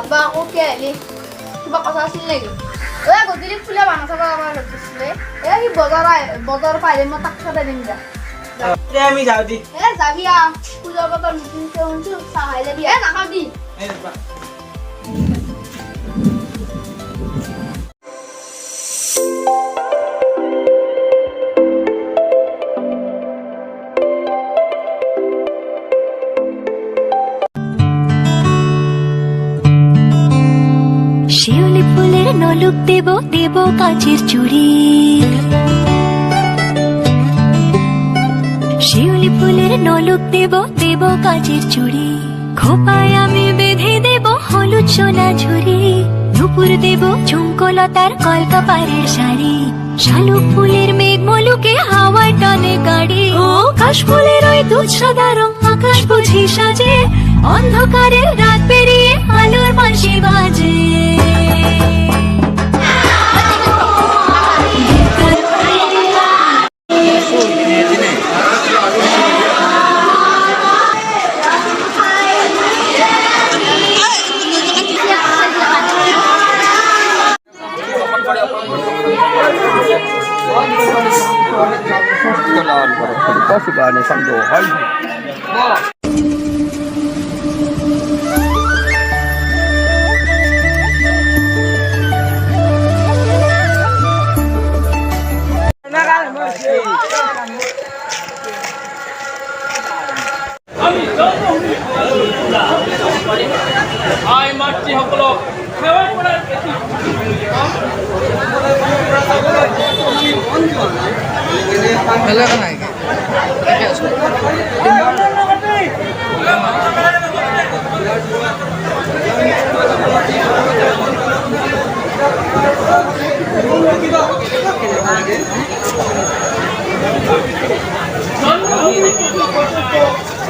Ba aku keli kiba কথা আছিল নেকি ওয়া গদিলি ফুলে বানা থাকা আমার হচ্ছে এই বাজার পাইলে মই তাক সাথে দিম যা তে আমি যাও দি যাবি আ পূজা বতর মিটিং চলছে সাহাই যাবি না খাবি শিউলি ফুলের নলুক দেব দেব কাচের চুড়ি শিউলি ফুলের নলুক দেব দেব কাচের চুড়ি খোপায় আমি বেঁধে দেব হলুদ সোনা ঝুরি নুপুর দেব ঝুমকোলতার কলকাপাড়ের শাড়ি শালুক ফুলের মেঘ মলুকে হাওয়ার টানে গাড়ি ও কাশ ফুলের ওই দুধ সাদা রং আকাশ বুঝি সাজে অন্ধকারের রাত পেরিয়ে আলোর বাঁশি বাজে Pasukan Sando Hai. Ai mati haklo khawa porar eti মেলা নাই দেখে আসো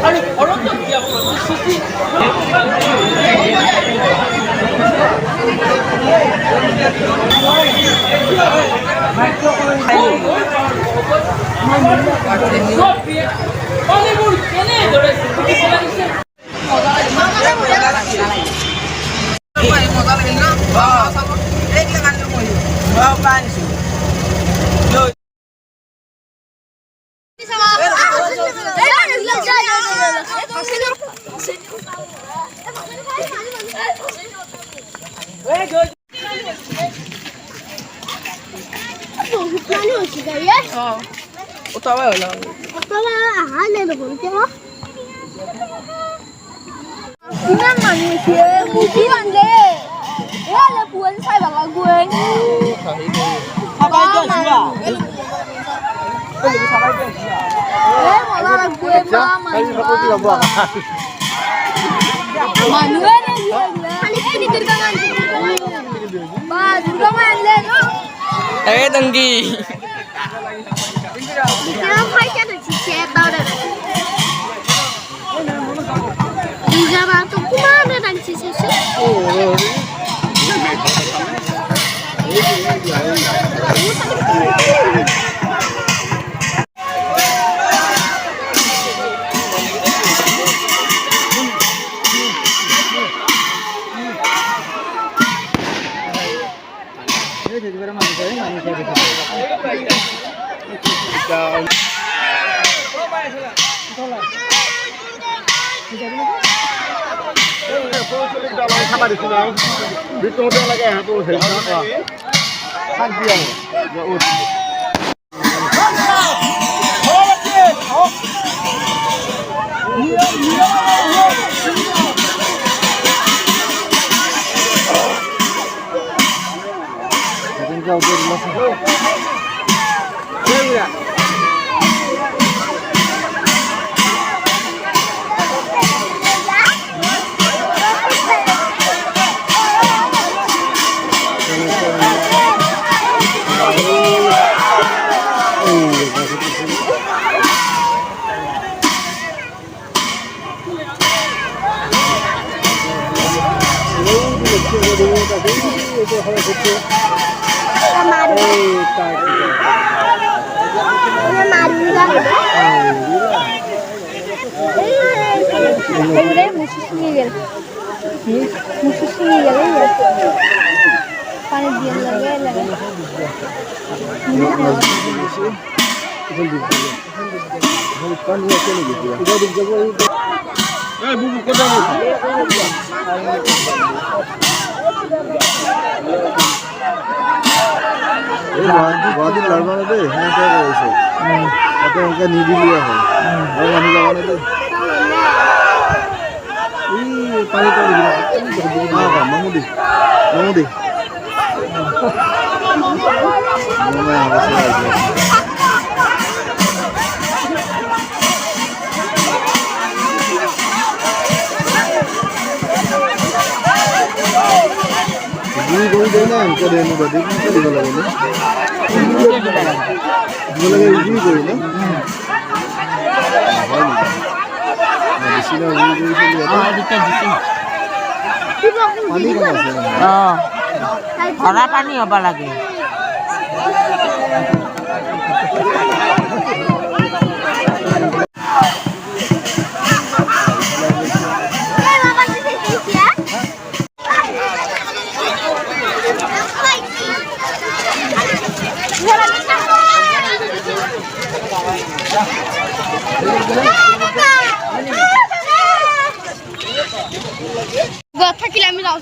আরে খরচ তো দিয়া সুতি Ottawa là Ottawa lên được không chứ Ngang mà như thế Mùi khí bạn đê Thế là cuốn sai bằng là cuốn Sao bay chưa chứ à? Thế mà là cuốn ba mà Mà nữa đây Hãy subscribe cho kênh Ghiền Mì Gõ để không bỏ lỡ những video hấp dẫn Ê đăng ký Nó phải cho được xe bao đây Đi ra bao tôi cũng má nữa đang xe xe Sama di sini. Itu udah lagi ya tuh saya apa. Kan dia. Ya udah. পানি দিয়ে লাগে লাগে এই বুবু কোথায় গেছে এই বাদি লারবানা দে হ্যাঁ তো রয়েছে কত অঙ্ক নিদিলিয়া হয় আর আমি যাব না দে এই পানি তো দিলা হ্যাঁ মামুদি মামুদি না দুই গই দেয় না করে এনে বাদে কি করে বলা বলে বলে দুই গই না বেশি না দুই গই চলে পানি কম আছে খরা পানী হ'ব লাগে থাকিলে আমি যাওঁ